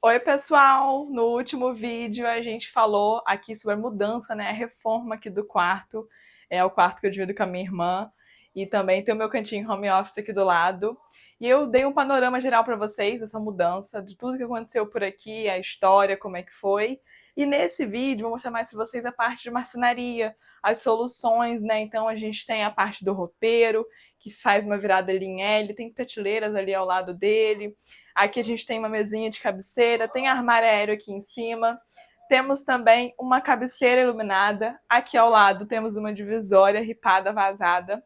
Oi, pessoal! No último vídeo a gente falou aqui sobre a mudança, né? A reforma aqui do quarto. É o quarto que eu divido com a minha irmã. E também tem o meu cantinho home office aqui do lado. E eu dei um panorama geral para vocês dessa mudança, de tudo que aconteceu por aqui, a história, como é que foi. E nesse vídeo vou mostrar mais para vocês a parte de marcenaria, as soluções, né? Então a gente tem a parte do roupeiro, que faz uma virada ali em L, tem prateleiras ali ao lado dele. Aqui a gente tem uma mesinha de cabeceira, tem armário aéreo aqui em cima. Temos também uma cabeceira iluminada. Aqui ao lado temos uma divisória ripada vazada,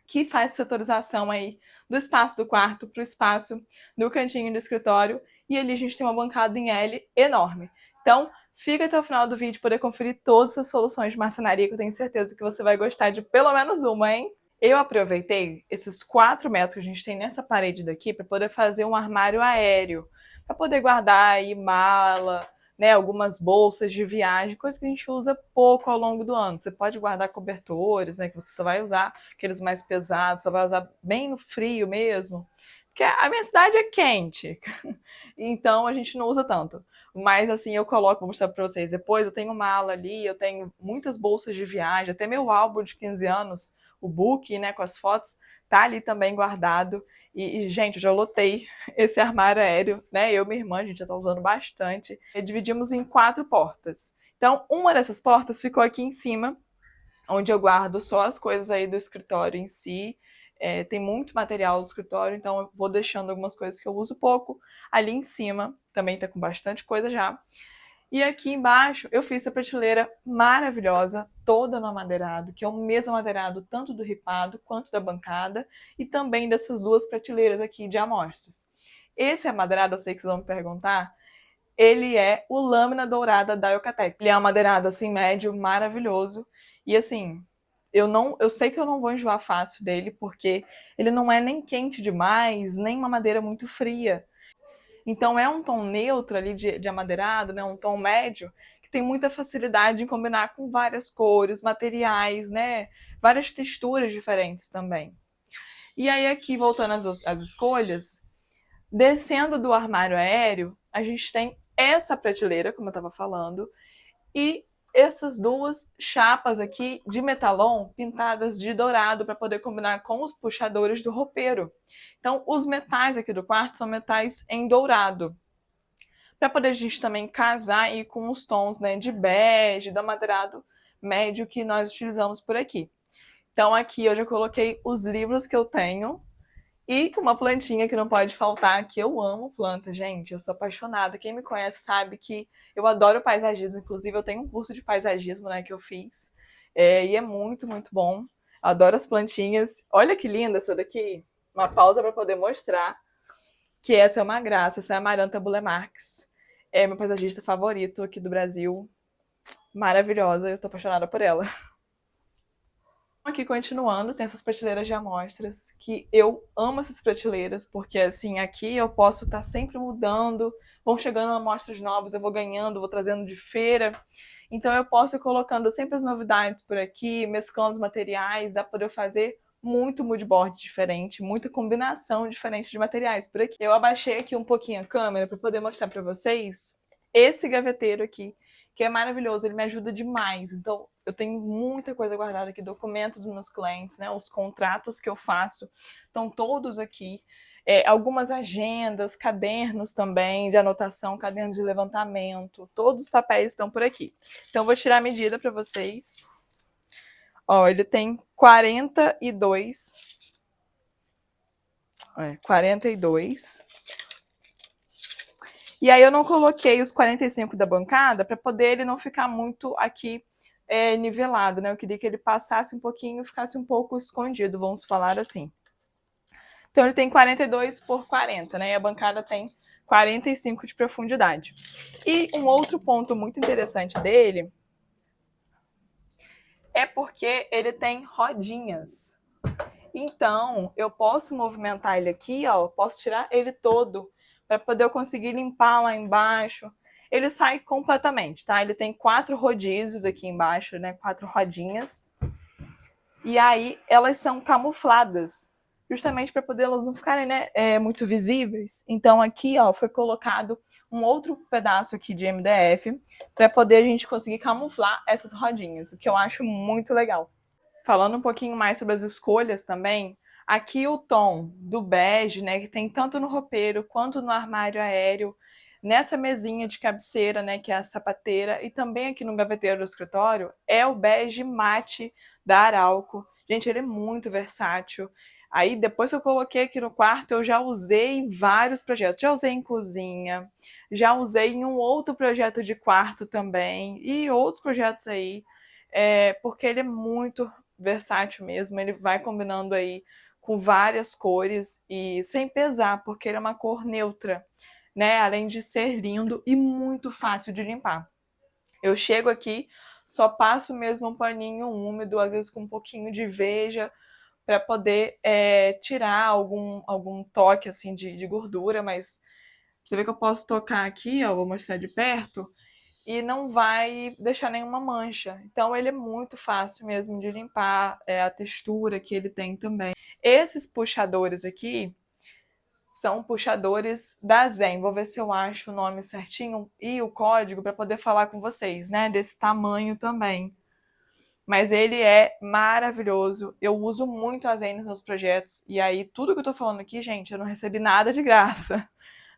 que faz setorização aí do espaço do quarto para o espaço do cantinho do escritório. E ali a gente tem uma bancada em L enorme. Então, fica até o final do vídeo para poder conferir todas as soluções de marcenaria, que eu tenho certeza que você vai gostar de pelo menos uma, hein? Eu aproveitei esses 4 metros que a gente tem nessa parede daqui para poder fazer um armário aéreo, para poder guardar aí mala, né, algumas bolsas de viagem, coisa que a gente usa pouco ao longo do ano. Você pode guardar cobertores, né, que você só vai usar aqueles mais pesados, só vai usar bem no frio mesmo. Porque a minha cidade é quente, então a gente não usa tanto. Mas assim, eu coloco, vou mostrar para vocês depois, eu tenho mala ali, eu tenho muitas bolsas de viagem, até meu álbum de 15 anos, o book, né, com as fotos, tá ali também guardado. Gente, eu já lotei esse armário aéreo, né? Eu e minha irmã, a gente já tá usando bastante. E dividimos em 4 portas. Então, uma dessas portas ficou aqui em cima, onde eu guardo só as coisas aí do escritório em si. Tem muito material do escritório, então eu vou deixando algumas coisas que eu uso pouco. Ali em cima também tá com bastante coisa já. E aqui embaixo eu fiz essa prateleira maravilhosa, toda no amadeirado, que é o mesmo amadeirado tanto do ripado quanto da bancada, e também dessas 2 prateleiras aqui de amostras. Esse amadeirado, eu sei que vocês vão me perguntar, ele é o lâmina dourada da Eucatec. Ele é um amadeirado assim médio, maravilhoso. E assim, eu sei que eu não vou enjoar fácil dele, porque ele não é nem quente demais, nem uma madeira muito fria. Então é um tom neutro ali de amadeirado, né? Um tom médio, que tem muita facilidade em combinar com várias cores, materiais, né? Várias texturas diferentes também. E aí aqui, voltando às escolhas, descendo do armário aéreo, a gente tem essa prateleira, como eu estava falando, e essas 2 chapas aqui de metalon pintadas de dourado para poder combinar com os puxadores do roupeiro. Então, os metais aqui do quarto são metais em dourado, para poder a gente também casar aí com os tons, né, de bege, do amadeirado médio que nós utilizamos por aqui. Então aqui eu já coloquei os livros que eu tenho e uma plantinha que não pode faltar, que eu amo planta, gente, eu sou apaixonada. Quem me conhece sabe que eu adoro paisagismo, inclusive eu tenho um curso de paisagismo, né, que eu fiz, e é muito, muito bom. Adoro as plantinhas. Olha que linda essa daqui. Uma pausa para poder mostrar que essa é uma graça, essa é a Amaranta Bulemarx. É meu paisagista favorito aqui do Brasil. Maravilhosa, eu tô apaixonada por ela. Aqui continuando, tem essas prateleiras de amostras, que eu amo essas prateleiras, porque assim, aqui eu posso estar sempre mudando, vão chegando amostras novas, eu vou ganhando, vou trazendo de feira. Então eu posso ir colocando sempre as novidades por aqui, mesclando os materiais, dá para poder fazer muito moodboard diferente, muita combinação diferente de materiais por aqui. Eu abaixei aqui um pouquinho a câmera para poder mostrar para vocês esse gaveteiro aqui, que é maravilhoso, ele me ajuda demais. Então, eu tenho muita coisa guardada aqui, documentos dos meus clientes, né, os contratos que eu faço, estão todos aqui. Algumas agendas, cadernos também de anotação, cadernos de levantamento, todos os papéis estão por aqui. Então, vou tirar a medida para vocês. Ó, ele tem 42. 42. E aí eu não coloquei os 45 da bancada para poder ele não ficar muito aqui nivelado, né? Eu queria que ele passasse um pouquinho e ficasse um pouco escondido, vamos falar assim. Então ele tem 42 por 40, né? E a bancada tem 45 de profundidade. E um outro ponto muito interessante dele é porque ele tem rodinhas. Então, eu posso movimentar ele aqui, ó, posso tirar ele todo para poder eu conseguir limpar lá embaixo. Ele sai completamente, tá? Ele tem 4 rodízios aqui embaixo, né? 4 rodinhas. E aí elas são camufladas. justamente para poder elas não ficarem, né, muito visíveis. Então aqui, ó, foi colocado um outro pedaço aqui de MDF para poder a gente conseguir camuflar essas rodinhas, o que eu acho muito legal. Falando um pouquinho mais sobre as escolhas também, aqui o tom do bege, né, que tem tanto no roupeiro quanto no armário aéreo, nessa mesinha de cabeceira, né, que é a sapateira, e também aqui no gaveteiro do escritório, é o bege mate da Arauco. Gente, ele é muito versátil. Aí, depois que eu coloquei aqui no quarto, eu já usei em vários projetos. Já usei em cozinha, já usei em um outro projeto de quarto também, e outros projetos aí, porque ele é muito versátil mesmo, ele vai combinando aí com várias cores e sem pesar, porque ele é uma cor neutra, né? Além de ser lindo e muito fácil de limpar. Eu chego aqui, só passo mesmo um paninho úmido, às vezes com um pouquinho de veja, para poder tirar algum toque assim de gordura, mas você vê que eu posso tocar aqui, ó, vou mostrar de perto, e não vai deixar nenhuma mancha. Então ele é muito fácil mesmo de limpar, a textura que ele tem também. Esses puxadores aqui são puxadores da Zen. Vou ver se eu acho o nome certinho e o código para poder falar com vocês, né? Desse tamanho também. Mas ele é maravilhoso. Eu uso muito a Zen nos meus projetos. E aí, tudo que eu tô falando aqui, gente, eu não recebi nada de graça.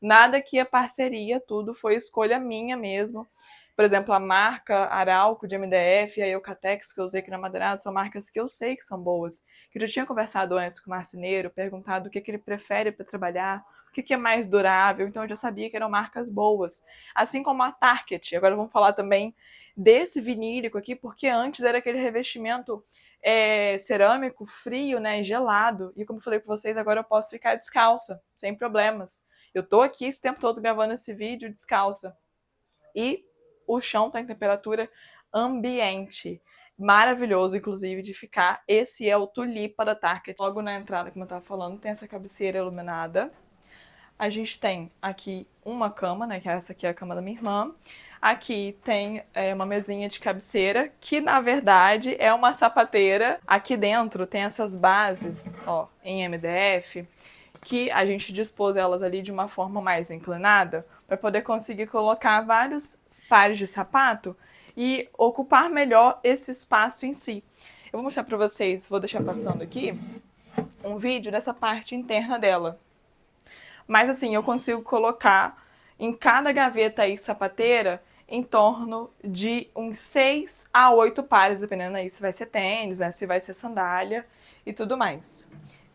Nada que é parceria, tudo foi escolha minha mesmo. Por exemplo, a marca Arauco de MDF e a Eucatex que eu usei aqui na Madeirada são marcas que eu sei que são boas. Que eu já tinha conversado antes com o marceneiro, perguntado o que ele prefere para trabalhar, o que é mais durável, então eu já sabia que eram marcas boas. Assim como a Target. Agora vamos falar também desse vinílico aqui, porque antes era aquele revestimento cerâmico, frio, né, gelado. E como eu falei com vocês, agora eu posso ficar descalça, sem problemas. Eu tô aqui esse tempo todo gravando esse vídeo descalça. E o chão tá em temperatura ambiente. Maravilhoso, inclusive, de ficar. Esse é o Tulipa da Target. Logo na entrada, como eu tava falando, tem essa cabeceira iluminada. A gente tem aqui uma cama, né, que essa aqui é a cama da minha irmã. Aqui tem uma mesinha de cabeceira, que na verdade é uma sapateira. Aqui dentro tem essas bases, ó, em MDF, que a gente dispôs elas ali de uma forma mais inclinada para poder conseguir colocar vários pares de sapato e ocupar melhor esse espaço em si. Eu vou mostrar para vocês, vou deixar passando aqui um vídeo dessa parte interna dela. Mas assim, eu consigo colocar em cada gaveta aí sapateira em torno de uns 6 a 8 pares, dependendo aí se vai ser tênis, né, se vai ser sandália e tudo mais.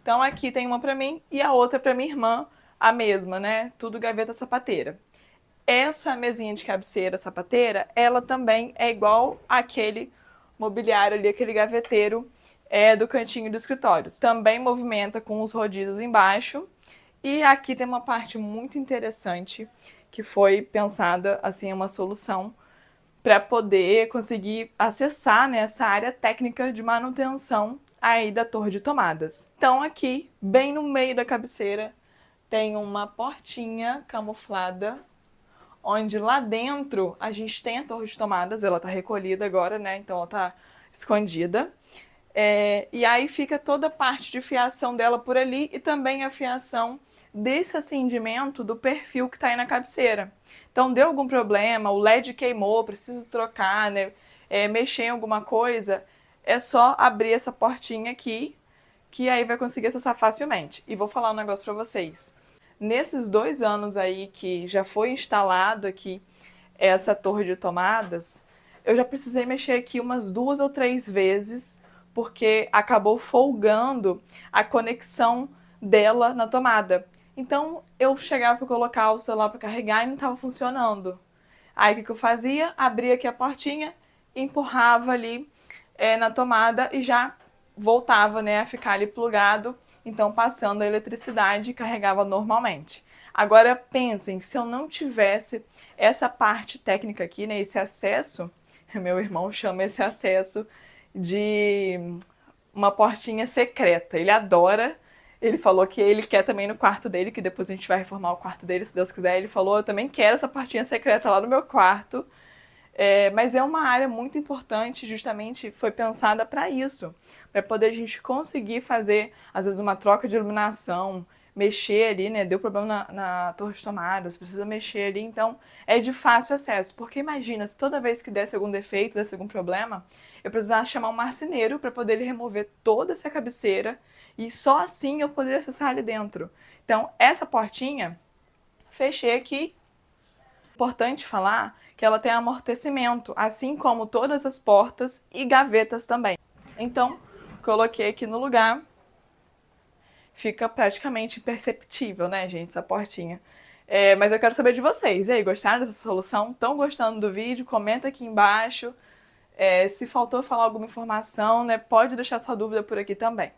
Então aqui tem uma para mim e a outra para minha irmã, a mesma, né? Tudo gaveta sapateira. Essa mesinha de cabeceira sapateira, ela também é igual àquele mobiliário ali, aquele gaveteiro do cantinho do escritório. Também movimenta com os rodízios embaixo. E aqui tem uma parte muito interessante que foi pensada assim uma solução para poder conseguir acessar, né, essa área técnica de manutenção aí da torre de tomadas. Então aqui, bem no meio da cabeceira, tem uma portinha camuflada, onde lá dentro a gente tem a torre de tomadas, ela tá recolhida agora, né, então ela tá escondida. E aí fica toda a parte de fiação dela por ali e também a fiação desse acendimento do perfil que está aí na cabeceira. Então deu algum problema, o LED queimou, preciso trocar, né, mexer em alguma coisa, é só abrir essa portinha aqui, que aí vai conseguir acessar facilmente. E vou falar um negócio para vocês. Nesses 2 anos aí que já foi instalado aqui essa torre de tomadas, eu já precisei mexer aqui umas 2 ou 3 vezes, porque acabou folgando a conexão dela na tomada. Então eu chegava para colocar o celular para carregar e não estava funcionando. Aí o que eu fazia? Abria aqui a portinha, empurrava ali na tomada e já voltava, né, a ficar ali plugado, então passando a eletricidade carregava normalmente. Agora pensem, se eu não tivesse essa parte técnica aqui, né, esse acesso, meu irmão chama esse acesso de uma portinha secreta. Ele adora. Ele falou que ele quer também no quarto dele, que depois a gente vai reformar o quarto dele, se Deus quiser. Ele falou, eu também quero essa portinha secreta lá no meu quarto. Mas é uma área muito importante, justamente foi pensada para isso, para poder a gente conseguir fazer, às vezes, uma troca de iluminação, mexer ali, né? Deu problema na torre de tomadas, precisa mexer ali, então é de fácil acesso. Porque imagina, se toda vez que desse algum defeito, desse algum problema, eu precisava chamar um marceneiro para poder ele remover toda essa cabeceira e só assim eu poderia acessar ali dentro. Então, essa portinha, fechei aqui. Importante falar que ela tem amortecimento, assim como todas as portas e gavetas também. Então, coloquei aqui no lugar. Fica praticamente imperceptível, né, gente, essa portinha. Mas eu quero saber de vocês. E aí, gostaram dessa solução? Estão gostando do vídeo? Comenta aqui embaixo. Se faltou falar alguma informação, né, pode deixar sua dúvida por aqui também.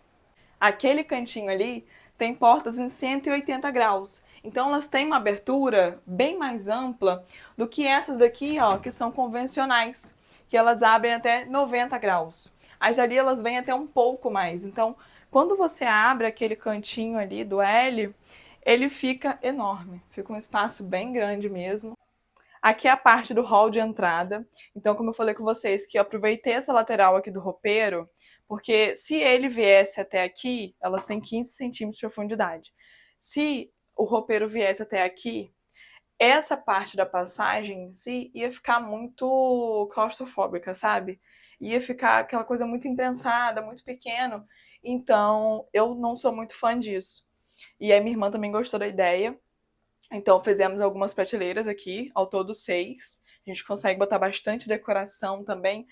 Aquele cantinho ali tem portas em 180 graus. Então elas têm uma abertura bem mais ampla do que essas daqui, ó, que são convencionais, que elas abrem até 90 graus. As dali elas vêm até um pouco mais. Então, quando você abre aquele cantinho ali do L, ele fica enorme, fica um espaço bem grande mesmo. Aqui é a parte do hall de entrada. Então, como eu falei com vocês, que eu aproveitei essa lateral aqui do roupeiro, porque se ele viesse até aqui, elas têm 15 centímetros de profundidade. Se o roupeiro viesse até aqui, essa parte da passagem em si ia ficar muito claustrofóbica, sabe? Ia ficar aquela coisa muito imprensada, muito pequeno. Então, eu não sou muito fã disso. E aí minha irmã também gostou da ideia. Então, fizemos algumas prateleiras aqui, ao todo 6. A gente consegue botar bastante decoração também.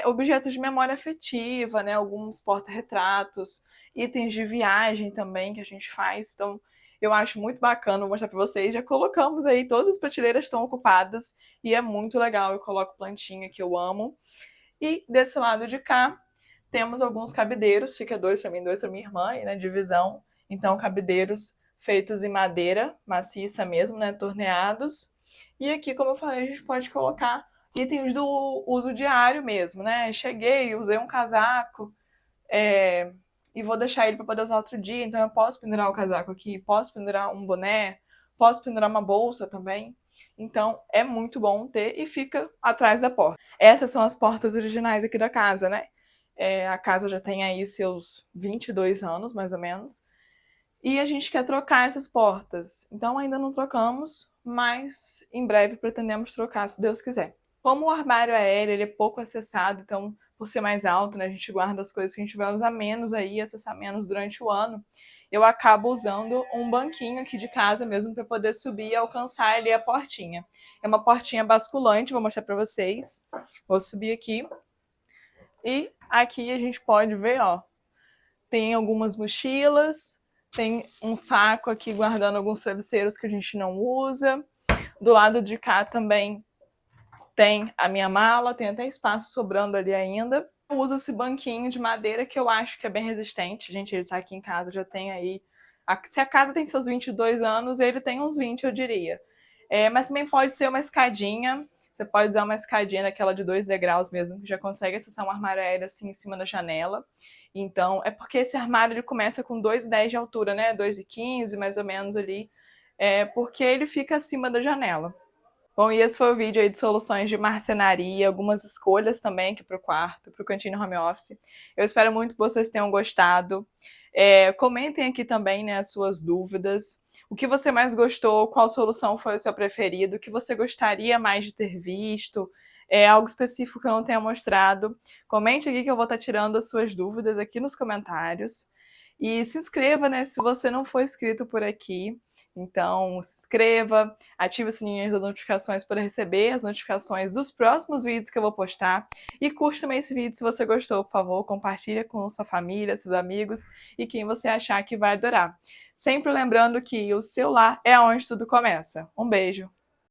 Objetos de memória afetiva, né? Alguns porta-retratos, itens de viagem também que a gente faz. Então, eu acho muito bacana, vou mostrar para vocês. Já colocamos aí, todas as prateleiras estão ocupadas e é muito legal. Eu coloco plantinha que eu amo. E desse lado de cá, temos alguns cabideiros. Fica 2 para mim, 2 para minha irmã, né? Divisão. Então, cabideiros feitos em madeira maciça mesmo, né, torneados. E aqui, como eu falei, a gente pode colocar itens do uso diário mesmo, né? Cheguei, usei um casaco e vou deixar ele para poder usar outro dia, então eu posso pendurar o casaco aqui, posso pendurar um boné, posso pendurar uma bolsa também. Então é muito bom ter e fica atrás da porta. Essas são as portas originais aqui da casa, né? A casa já tem aí seus 22 anos, mais ou menos. E a gente quer trocar essas portas. Então ainda não trocamos, mas em breve pretendemos trocar, se Deus quiser. Como o armário aéreo ele é pouco acessado, então por ser mais alto, né, a gente guarda as coisas que a gente vai usar menos aí, acessar menos durante o ano, eu acabo usando um banquinho aqui de casa mesmo para poder subir e alcançar ali a portinha. É uma portinha basculante, vou mostrar para vocês. Vou subir aqui. E aqui a gente pode ver, ó, tem algumas mochilas, tem um saco aqui guardando alguns travesseiros que a gente não usa. Do lado de cá também tem a minha mala, tem até espaço sobrando ali ainda. Eu uso esse banquinho de madeira que eu acho que é bem resistente. Gente, ele tá aqui em casa, já tem aí... Se a casa tem seus 22 anos, ele tem uns 20, eu diria. Mas também pode ser uma escadinha. Você pode usar uma escadinha daquela de 2 degraus mesmo, que já consegue acessar um armário aéreo assim em cima da janela. Então, é porque esse armário ele começa com 2,10 de altura, né? 2,15 mais ou menos ali. Porque ele fica acima da janela. Bom, e esse foi o vídeo aí de soluções de marcenaria, algumas escolhas também aqui para o quarto, para o cantinho home office. Eu espero muito que vocês tenham gostado. Comentem aqui também, né, as suas dúvidas. O que você mais gostou, qual solução foi o seu preferido, o que você gostaria mais de ter visto, algo específico que eu não tenha mostrado. Comente aqui que eu vou estar tirando as suas dúvidas aqui nos comentários. E se inscreva, né, se você não for inscrito por aqui. Então, se inscreva, ative o sininho das notificações para receber as notificações dos próximos vídeos que eu vou postar. E curte também esse vídeo se você gostou, por favor, compartilha com sua família, seus amigos e quem você achar que vai adorar. Sempre lembrando que o seu lar é onde tudo começa. Um beijo!